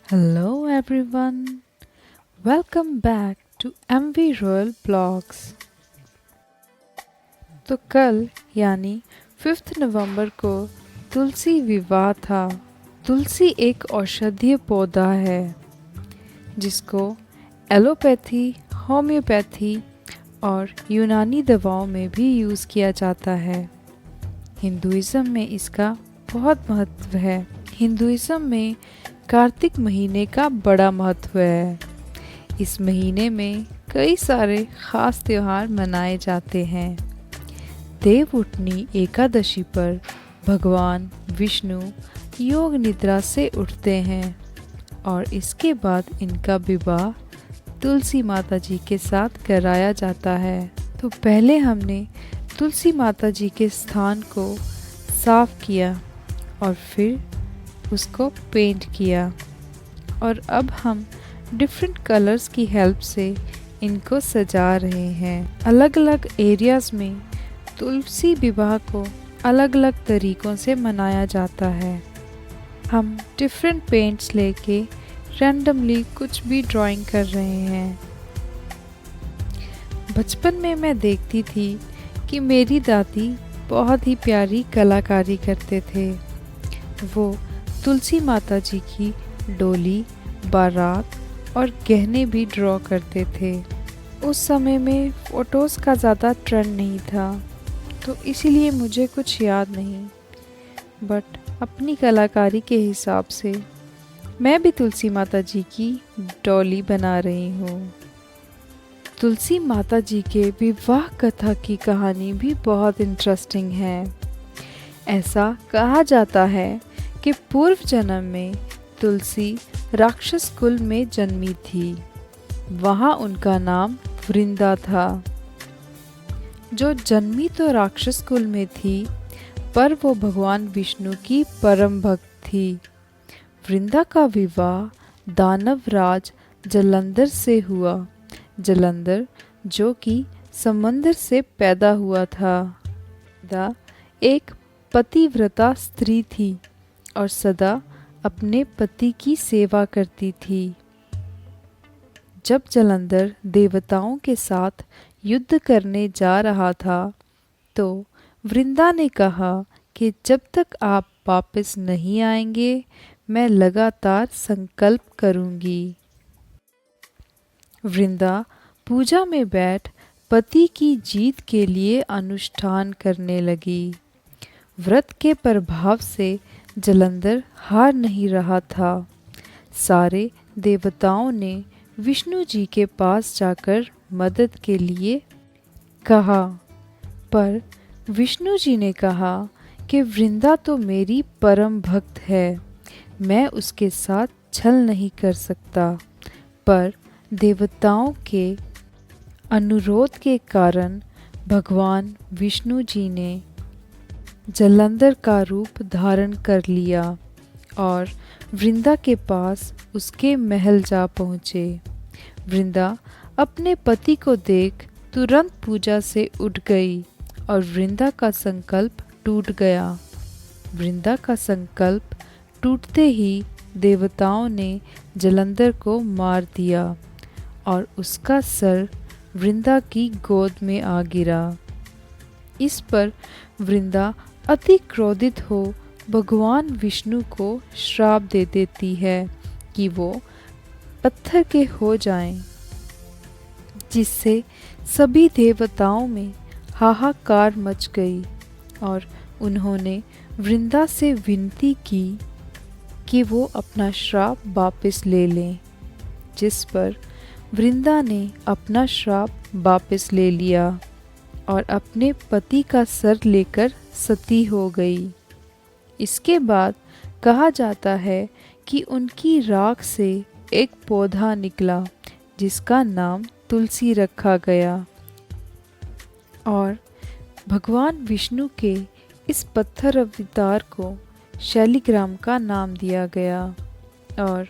Hello everyone, welcome back to MV Royal Blogs। तो कल यानी 5 नवंबर को तुलसी विवाह था। तुलसी एक औषधीय पौधा है जिसको एलोपैथी, होम्योपैथी और यूनानी दवाओं में भी यूज़ किया जाता है। हिंदुइज़्म में इसका बहुत महत्व है। हिंदुइज़्म में कार्तिक महीने का बड़ा महत्व है। इस महीने में कई सारे खास त्योहार मनाए जाते हैं। देवउठनी एकादशी पर भगवान विष्णु योग निद्रा से उठते हैं और इसके बाद इनका विवाह तुलसी माता जी के साथ कराया जाता है। तो पहले हमने तुलसी माता जी के स्थान को साफ किया और फिर उसको पेंट किया और अब हम डिफरेंट कलर्स की हेल्प से इनको सजा रहे हैं। अलग अलग एरियाज़ में तुलसी विवाह को अलग अलग तरीक़ों से मनाया जाता है। हम डिफरेंट पेंट्स लेके रैंडमली कुछ भी ड्राइंग कर रहे हैं। बचपन में मैं देखती थी कि मेरी दादी बहुत ही प्यारी कलाकारी करते थे। वो तुलसी माता जी की डोली, बारात और गहने भी ड्रॉ करते थे। उस समय में फ़ोटोज़ का ज़्यादा ट्रेंड नहीं था, तो इसीलिए मुझे कुछ याद नहीं, बट अपनी कलाकारी के हिसाब से मैं भी तुलसी माता जी की डोली बना रही हूँ। तुलसी माता जी के विवाह कथा की कहानी भी बहुत इंटरेस्टिंग है। ऐसा कहा जाता है कि पूर्व जन्म में तुलसी राक्षस कुल में जन्मी थी। वहाँ उनका नाम वृंदा था। जो जन्मी तो राक्षस कुल में थी, पर वो भगवान विष्णु की परम भक्त थी। वृंदा का विवाह दानव राज जलंधर से हुआ। जलंधर जो कि समंदर से पैदा हुआ था। वृंदा एक पतिव्रता स्त्री थी और सदा अपने पति की सेवा करती थी। जब जलंधर देवताओं के साथ युद्ध करने जा रहा था, तो वृंदा ने कहा कि जब तक आप वापस नहीं आएंगे, मैं लगातार संकल्प करूंगी। वृंदा पूजा में बैठ पति की जीत के लिए अनुष्ठान करने लगी। व्रत के प्रभाव से जलंधर हार नहीं रहा था। सारे देवताओं ने विष्णु जी के पास जाकर मदद के लिए कहा, पर विष्णु जी ने कहा कि वृंदा तो मेरी परम भक्त है, मैं उसके साथ छल नहीं कर सकता। पर देवताओं के अनुरोध के कारण भगवान विष्णु जी ने जलंधर का रूप धारण कर लिया और वृंदा के पास उसके महल जा पहुँचे। वृंदा अपने पति को देख तुरंत पूजा से उठ गई और वृंदा का संकल्प टूट गया। वृंदा का संकल्प टूटते ही देवताओं ने जलंधर को मार दिया और उसका सर वृंदा की गोद में आ गिरा। इस पर वृंदा अति क्रोधित हो भगवान विष्णु को श्राप दे देती है कि वो पत्थर के हो जाएं, जिससे सभी देवताओं में हाहाकार मच गई और उन्होंने वृंदा से विनती की कि वो अपना श्राप वापस ले लें, जिस पर वृंदा ने अपना श्राप वापस ले लिया और अपने पति का सर लेकर सती हो गई। इसके बाद कहा जाता है कि उनकी राख से एक पौधा निकला जिसका नाम तुलसी रखा गया और भगवान विष्णु के इस पत्थर अवतार को शैलिग्राम का नाम दिया गया। और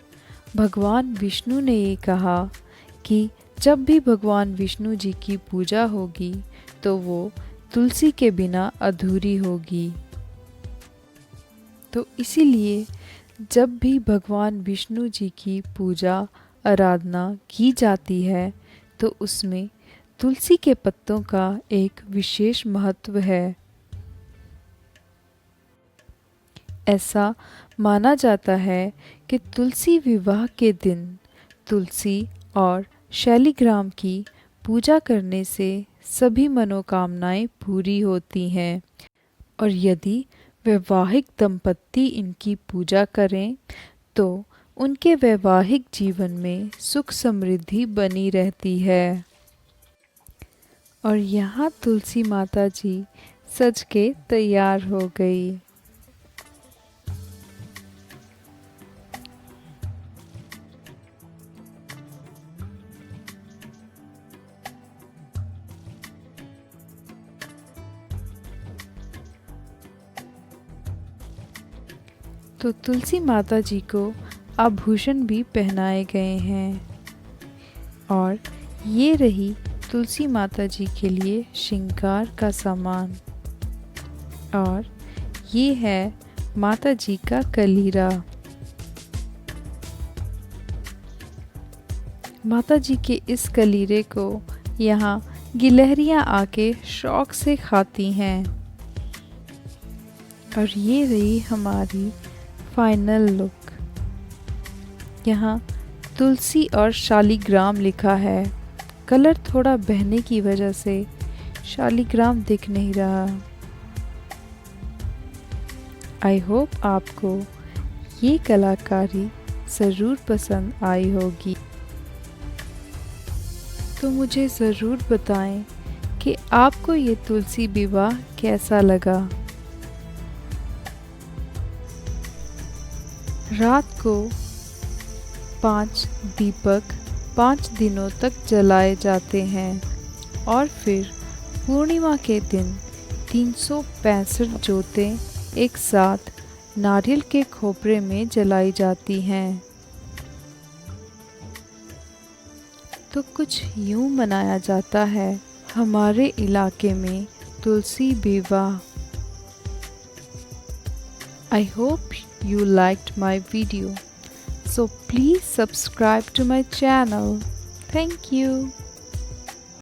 भगवान विष्णु ने ये कहा कि जब भी भगवान विष्णु जी की पूजा होगी तो वो तुलसी के बिना अधूरी होगी। तो इसीलिए जब भी भगवान विष्णु जी की पूजा आराधना की जाती है तो उसमें तुलसी के पत्तों का एक विशेष महत्व है। ऐसा माना जाता है कि तुलसी विवाह के दिन तुलसी और शालिग्राम की पूजा करने से सभी मनोकामनाएं पूरी होती हैं और यदि वैवाहिक दंपत्ति इनकी पूजा करें तो उनके वैवाहिक जीवन में सुख समृद्धि बनी रहती है। और यहाँ तुलसी माता जी सज के तैयार हो गई। तो तुलसी माता जी को आभूषण भी पहनाए गए हैं और ये रही तुलसी माता जी के लिए श्रृंगार का सामान। और ये है माता जी का कलीरा। माता जी के इस कलीरे को यहाँ गिलहरियाँ आके शौक से खाती हैं। और ये रही हमारी फाइनल लुक। यहाँ तुलसी और शालिग्राम लिखा है। कलर थोड़ा बहने की वजह से शालिग्राम दिख नहीं रहा। आई होप आपको ये कलाकारी ज़रूर पसंद आई होगी। तो मुझे ज़रूर बताएं कि आपको ये तुलसी विवाह कैसा लगा। रात को 5 दीपक 5 दिनों तक जलाए जाते हैं और फिर पूर्णिमा के दिन 365 जोतें एक साथ नारियल के खोपरे में जलाई जाती हैं। तो कुछ यूँ मनाया जाता है हमारे इलाके में तुलसी विवाह। I hope you liked my video. So please subscribe to my channel. Thank you.